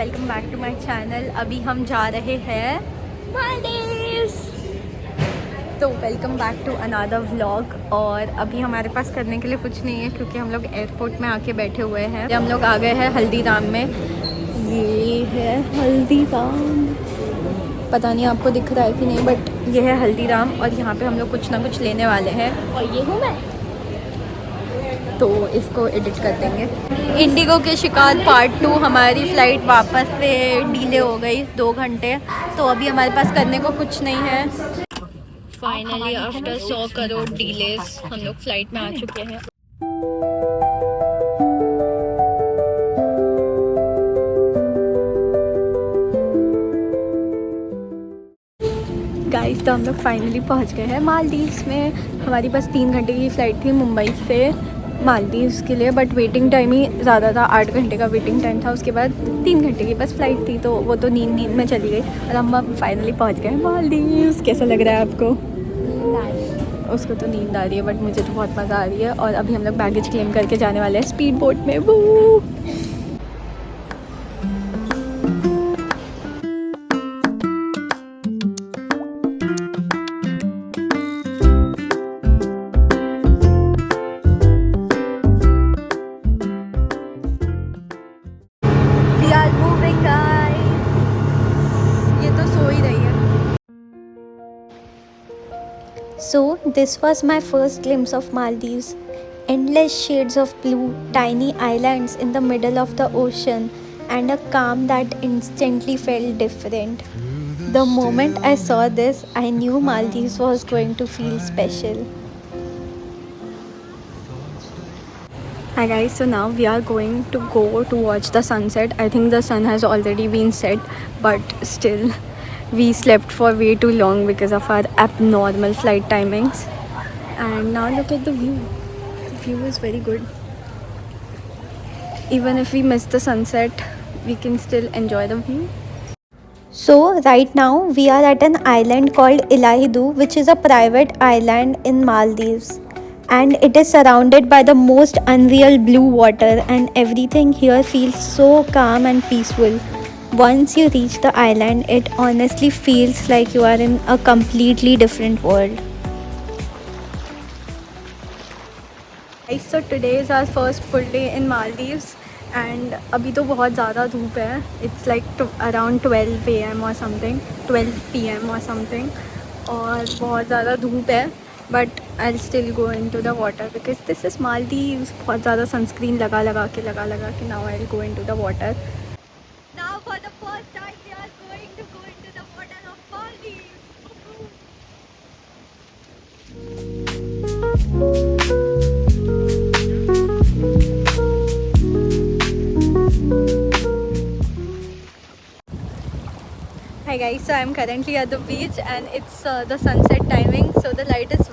Welcome back to my channel. अभी हम जा रहे हैं मालदीव्स। तो welcome back to another vlog. और अभी हमारे पास करने के लिए कुछ नहीं है क्योंकि हम लोग एयरपोर्ट में आके बैठे हुए हैं। हम लोग आ गए हैं हल्दीराम में। ये है हल्दीराम, पता नहीं आपको दिख रहा है कि नहीं, बट ये है हल्दीराम। और यहाँ पे हम लोग कुछ ना कुछ लेने वाले हैं और ये हूँ मैं, तो इसको एडिट कर देंगे। इंडिगो के शिकार पार्ट 2, हमारी फ़्लाइट वापस से डिले हो गई 2 घंटे। तो अभी हमारे पास करने को कुछ नहीं है। फाइनली आफ्टर 100 करोड़ डिलेज हम लोग फ़्लाइट में आ चुके हैं। गाइस, तो हम लोग फाइनली पहुंच गए हैं मालदीव्स में। हमारी बस 3 घंटे की फ़्लाइट थी मुंबई से मालदीव्स के लिए, बट वेटिंग टाइम ही ज़्यादा था। 8 घंटे का वेटिंग टाइम था। उसके बाद 3 घंटे की बस फ़्लाइट थी, तो वो तो नींद में चली गई। और हम फाइनली पहुंच गए मालदीव्स। कैसा लग रहा है आपको? उसको तो नींद आ रही है, बट मुझे तो बहुत मज़ा आ रही है। और अभी हम लोग बैगेज क्लेम करके जाने वाले हैं स्पीड बोट में। वो So, this was my first glimpse of Maldives. Endless shades of blue, tiny islands in the middle of the ocean, and a calm that instantly felt different. The moment I saw this, I knew Maldives was going to feel special. Hi guys, so now we are going to go to watch the sunset. I think the sun has already been set, but still we slept for way too long because of our abnormal flight timings. And now look at the view. The view is very good. Even if we miss the sunset, we can still enjoy the view. So, right now we are at an island called Ilahidu, which is a private island in Maldives. And it is surrounded by the most unreal blue water, and everything here feels so calm and peaceful. Once you reach the island, it honestly feels like you are in a completely different world. Guys, so today is our first full day in Maldives. And अभी तो बहुत ज़्यादा धूप है. It's like around 12 AM or something, 12 PM or something. और बहुत ज़्यादा धूप है, but I'll still go into the water because this is Maldives. बहुत ज़्यादा sunscreen लगा के now I'll go into the water. Now for the first time we are going to go into the water of Maldives. Hi guys, so I'm currently at the beach and it's the sunset timing, so the light is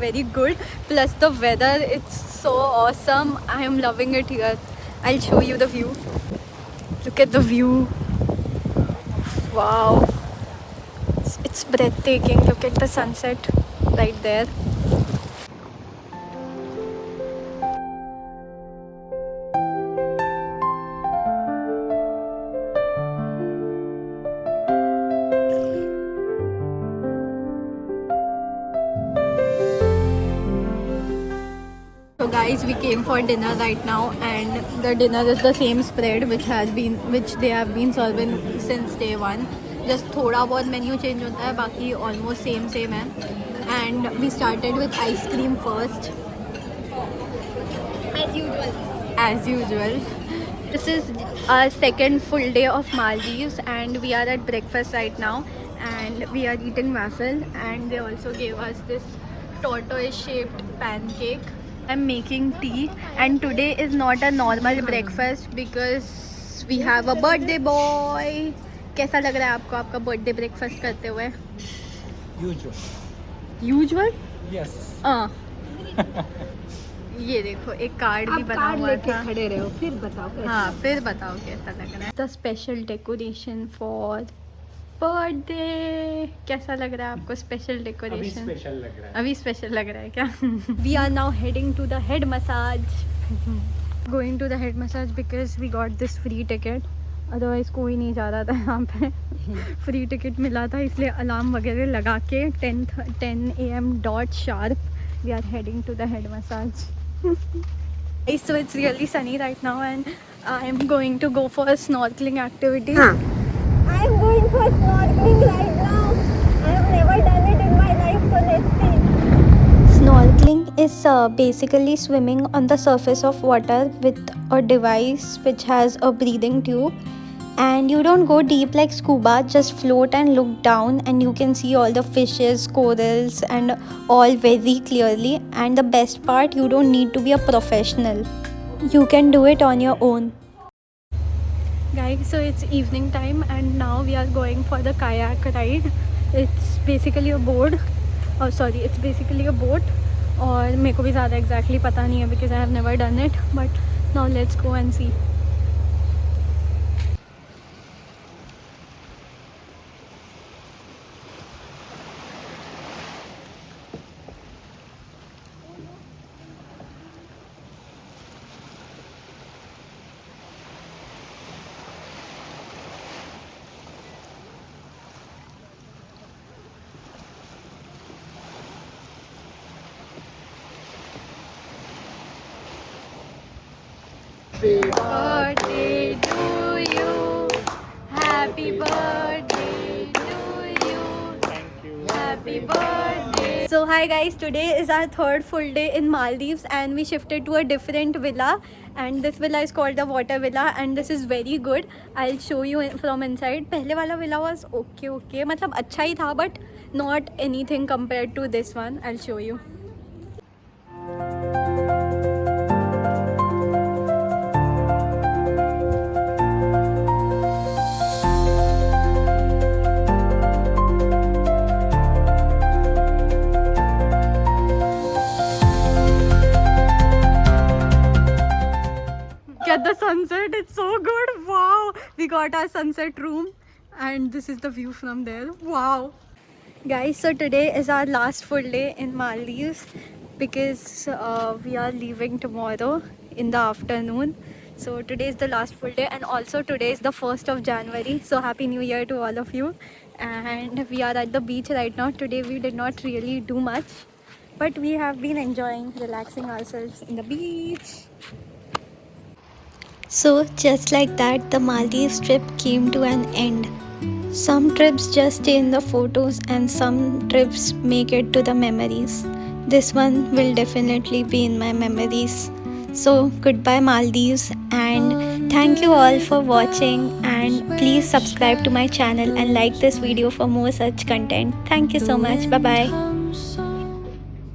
very good, plus the weather, it's so awesome. I am loving it here. I'll show you the view. Look at the view. Wow, it's breathtaking. Look at the sunset right there. So guys, we came for dinner right now, and the dinner is the same spread which they have been serving since day one. Just थोड़ा बहुत menu change होता है, बाकी almost same है. And we started with ice cream first, as usual. This is our second full day of Maldives, and we are at breakfast right now, and we are eating waffle, and they also gave us this tortoise shaped pancake. I'm making tea, and today is not a normal breakfast because we have a birthday boy. कैसा लग रहा है आपको आपका birthday breakfast करते हुए? Usual Yes. ये देखो, एक कार्ड भी बना हुआ था. खड़े रहो, फिर बताओ कैसा? हाँ, फिर बताओ कैसा लग रहा है. The special decoration for birthday. कैसा लग रहा है आपको स्पेशल अभी डेकोरेशन? स्पेशल लग रहा है. अभी स्पेशल लग रहा है क्या? We are now heading to the head massage. Going to the head massage because we got this free ticket. Otherwise कोई नहीं जा रहा था यहाँ पे। फ्री टिकट मिला था इसलिए अलार्म वगैरह लगा के 10 AM dot sharp we are heading to the head massage. So it's really sunny right now and I am going to go for a snorkeling activity. I am going for snorkeling right now. I have never done it in my life, so let's see. Snorkeling is basically swimming on the surface of water with a device which has a breathing tube, and you don't go deep like scuba, just float and look down and you can see all the fishes, corals and all very clearly. And the best part, you don't need to be a professional, you can do it on your own. Guys, so it's evening time and now we are going for the kayak ride. It's basically a board, oh sorry, it's basically a boat. और मेरे को भी ज़्यादा exactly पता नहीं है because I have never done it, but now let's go and see. Birthday to you, happy birthday to you, thank you, happy birthday. So hi guys, today is our third full day in Maldives and we shifted to a different villa, and this villa is called the Water Villa and this is very good. I'll show you from inside. पहले वाला villa was okay, मतलब अच्छा ही था but not anything compared to this one. I'll show you. At the sunset, it's so good. Wow, we got our sunset room and this is the view from there. Wow guys, so today is our last full day in Maldives because we are leaving tomorrow in the afternoon. So today is the last full day and also today is the 1st of January, so happy new year to all of you. And we are at the beach right now. Today we did not really do much, but we have been enjoying relaxing ourselves in the beach. So just like that, the Maldives trip came to an end. Some trips just stay in the photos and some trips make it to the memories. This one will definitely be in my memories. So goodbye Maldives, and thank you all for watching, and please subscribe to my channel and like this video for more such content. Thank you so much. Bye bye.